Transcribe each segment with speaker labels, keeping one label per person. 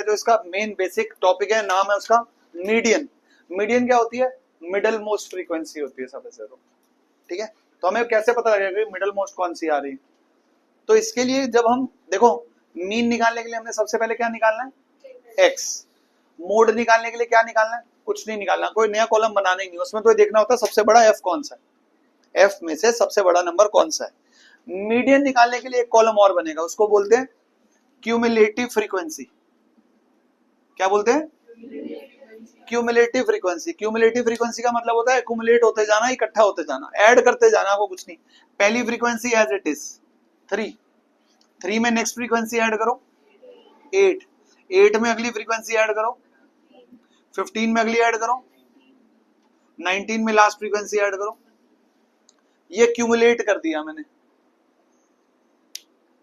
Speaker 1: जो इसका main basic topic है, नाम है उसका मीडियन। मीडियन क्या होती है? मिडल मोस्ट फ्रीक्वेंसी होती है सबसे ज्यादा। ठीक है, तो हमें कैसे पता लगेगा कि मिडल मोस्ट कौन सी आ रही है? तो इसके लिए जब हम देखो, मीन निकालने के लिए हमने सबसे पहले क्या निकालना है? एक्स। मोड निकालने के लिए क्या निकालना है? कुछ नहीं निकालना, कोई नया कॉलम बनाना ही नहीं, उसमें तो देखना होता है सबसे बड़ा एफ कौन सा है, एफ में से सबसे बड़ा नंबर कौन सा है। मीडियन निकालने के लिए एक कॉलम और बनेगा, उसको बोलते हैं क्यूमुलेटिव फ्रीक्वेंसी। क्या बोलते हैं? Cumulative frequency. क्यूमुलेटिव फ्रीक्वेंसी का मतलब होता है एक्यूमुलेट होते जाना, इकट्ठा होते जाना, ऐड करते जाना, आपको कुछ नहीं। पहली फ्रीक्वेंसी एज इट इज 3, 3 में नेक्स्ट फ्रीक्वेंसी ऐड करो 8, 8 में अगली फ्रीक्वेंसी ऐड करो 15 में अगली ऐड करो 19 में लास्ट फ्रीक्वेंसी ऐड करो। ये क्यूमुलेट कर दिया मैंने।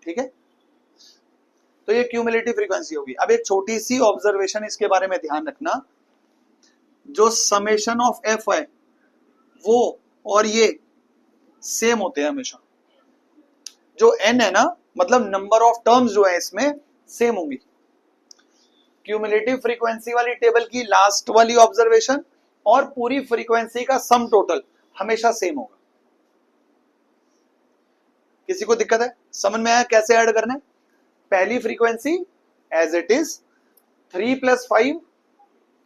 Speaker 1: ठीक है, तो ये क्यूमुलेटिव फ्रीक्वेंसी होगी। अब एक छोटी सी ऑब्जर्वेशन इसके बारे में ध्यान रखना, जो समेशन ऑफ एफ है वो और ये सेम होते हैं हमेशा। जो एन है ना, मतलब नंबर ऑफ टर्म्स जो है इसमें सेम होंगी। क्यूमुलेटिव फ्रीक्वेंसी वाली टेबल की लास्ट वाली ऑब्जर्वेशन और पूरी फ्रीक्वेंसी का सम टोटल हमेशा सेम होगा। किसी को दिक्कत है? समझ में आया कैसे ऐड करना है? पहली फ्रीक्वेंसी एज इट इज 3 + 5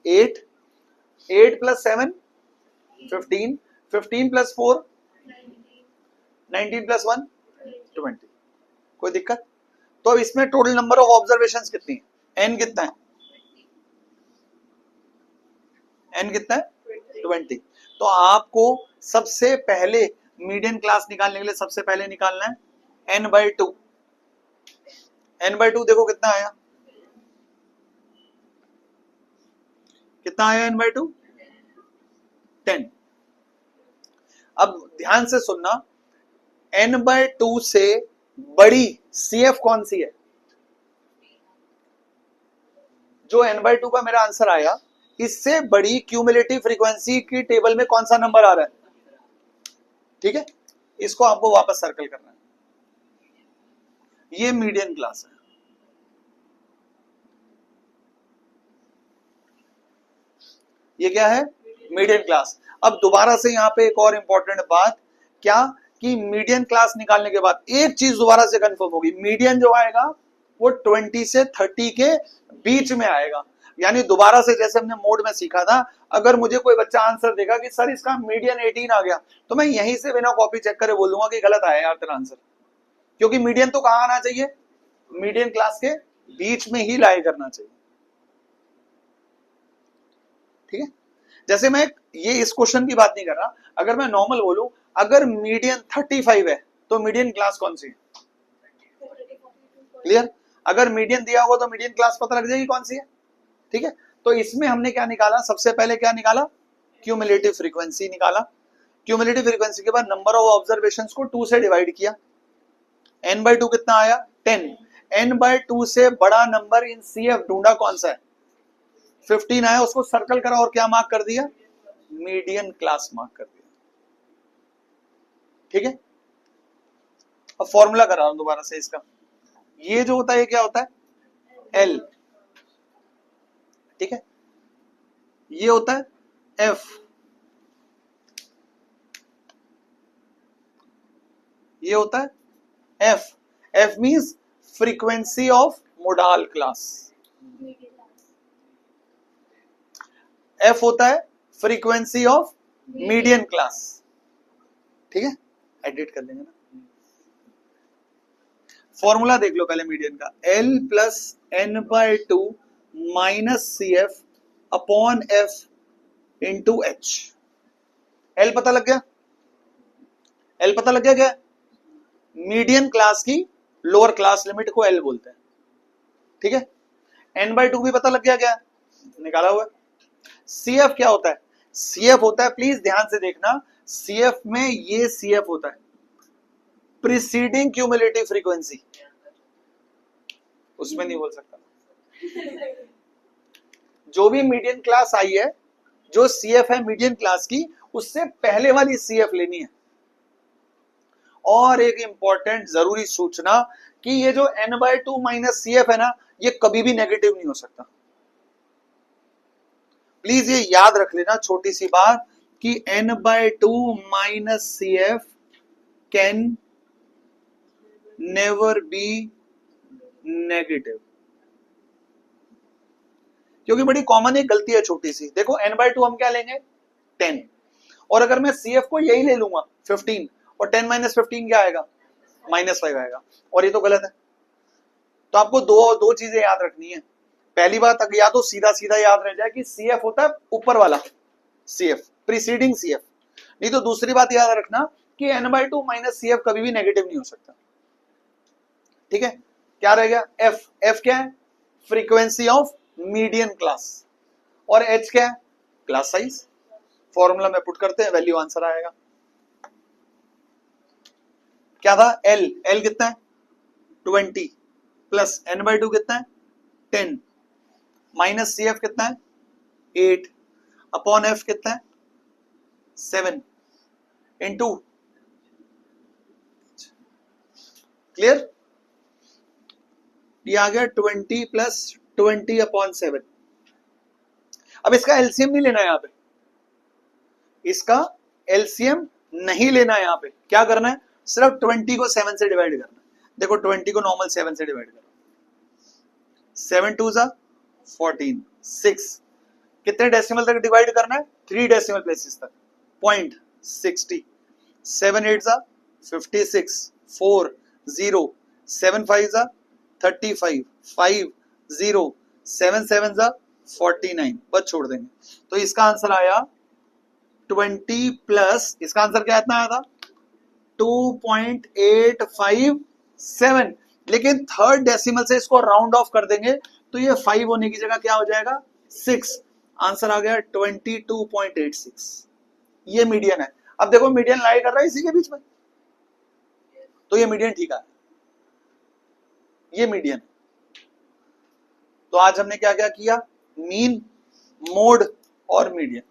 Speaker 1: 8, 8 + 7 15, 15 + 4 19 + 1 20। कोई दिक्कत? तो अब इसमें टोटल नंबर ऑफ ऑब्जर्वेशंस कितनी है? एन कितना है? एन कितना है? 20। तो आपको सबसे पहले मीडियन क्लास निकालने के लिए सबसे पहले निकालना है n/2। n/2 देखो कितना आया? कितना आया n/2? 10। अब ध्यान से सुनना, n/2 से बड़ी CF कौन सी है? जो n/2 का मेरा आंसर आया, इससे बड़ी क्यूमुलेटिव फ्रीक्वेंसी की टेबल में कौन सा नंबर आ रहा है? ठीक है, इसको आपको वापस सर्कल करना है। ये मीडियन क्लास है। ये क्या है? Median class. अब दोबारा से यहां पे एक और इंपॉर्टेंट बात, क्या कि मीडियन क्लास निकालने के बाद एक चीज दोबारा से कंफर्म होगी, मीडियन जो आएगा वो 20 से 30 के बीच में आएगा। यानी दोबारा से जैसे हमने मोड में सीखा था, अगर मुझे कोई बच्चा आंसर देगा कि सर इसका मीडियन 18 आ गया, तो मैं यहीं से बिना कॉपी चेक करे बोल दूंगा कि गलत आया यार तेरा आंसर, क्योंकि मीडियन तो कहां आना चाहिए? मीडियन क्लास के बीच में ही लाई करना चाहिए। ठीक है, जैसे मैं ये इस क्वेश्चन की बात नहीं कर रहा, अगर मैं नॉर्मल बोलूं, अगर मीडियन 35 है तो मीडियन क्लास कौन सी है? क्लियर? अगर मीडियन दिया होगा तो मीडियन क्लास पता लग जाएगी कौन सी है। ठीक है, तो इसमें हमने क्या निकाला? सबसे पहले क्या निकाला? क्यूमुलेटिव फ्रीक्वेंसी निकाला। क्यूमुलेटिव फ्रीक्वेंसी के बाद नंबर ऑफ ऑब्जर्वेशंस को 2 से डिवाइड किया। n/2 कितना आया? 10। n/2 से बड़ा नंबर इन CF ढूंढा, कौन सा है? 15 आया, उसको सर्कल करा और क्या मार्क कर दिया? मीडियन क्लास मार्क कर दिया। ठीक है, अब फॉर्मूला कर रहा हूं दोबारा से इसका। ये जो होता है ये क्या होता है? L। ठीक है, ये होता है F, ये होता है F। F means frequency of modal class. F होता है फ्रीक्वेंसी ऑफ मीडियन क्लास। ठीक है, एडिट कर देंगे ना। फॉर्मूला देख लो पहले मीडियन का, L + n/2 - CF upon F into H। L पता लग गया? L पता लग गया क्या? मीडियन क्लास की लोअर क्लास लिमिट को L बोलते हैं। ठीक है, n/2 भी पता लग गया क्या? निकाला हुआ। CF क्या होता है? CF होता है, प्लीज ध्यान से देखना, CF में ये CF होता है प्रीसीडिंग क्यूमुलेटिव फ्रीक्वेंसी। उसमें नहीं बोल सकता। जो भी मीडियन क्लास आई है, जो CF है मीडियन क्लास की, उससे पहले वाली CF लेनी है। और एक इंपॉर्टेंट जरूरी सूचना कि ये जो n/2 - CF है ना, ये कभी भी नेगेटिव नहीं हो सकता। प्लीज ये याद रख लेना छोटी सी बात कि n/2 minus C F can never be negative, क्योंकि बड़ी कॉमन एक गलती है छोटी सी। देखो n/2 हम क्या लेंगे 10, और अगर मैं सी एफ को यही ले लूंगा 15, और 10 माइनस 15 क्या आएगा -5 आएगा, और ये तो गलत है। तो आपको दो चीजें याद रखनी है। पहली बात, अगर या तो सीधा सीधा याद रह जाए कि सी एफ होता है ऊपर वाला C F, preceding C F, नहीं तो दूसरी बात याद रखना कि n/2 माइनस सी एफ कभी भी नेगेटिव नहीं हो सकता। ठीक है, क्या रह गया एफ, एफ क्या है फ्रीक्वेंसी ऑफ मीडियन क्लास, और एच क्या है क्लास साइज। फॉर्मूला में पुट करते हैं, वैल्यू आंसर आएगा। क्या था एल, एल कितना है 20 प्लस n/2 कितना है 10 माइनस सी एफ कितना है 8 अपॉन एफ कितना है 7 इनटू, क्लियर। ये आ गया 20 प्लस 20 अपॉन 7। अब इसका एलसीएम नहीं लेना है, यहां पे इसका एलसीएम नहीं लेना है। यहां पे क्या करना है, सिर्फ 20 को 7 से डिवाइड करना है। देखो 20 को नॉर्मल 7 से डिवाइड करो, 7 2 जा 14, 6 कितने डेसिमल तक डिवाइड करना है 3 डेसिमल प्लेसेस तक, 0.60, 7 8 जा 56, 4 0, 7 5 जा 35, 5 0, 7 7 जा 49, बस छोड़ देंगे। तो इसका आंसर आया 20 प्लस, इसका आंसर क्या इतना आया था 2.857, लेकिन थर्ड डेसिमल से इसको राउंड ऑफ कर देंगे तो ये 5 होने की जगह क्या हो जाएगा 6। आंसर आ गया 22.86। ये मीडियन है। अब देखो मीडियन लाई कर रहा है इसी के बीच में, तो ये मीडियन ठीक है, ये मीडियन। तो आज हमने क्या क्या किया, मीन, मोड और मीडियन।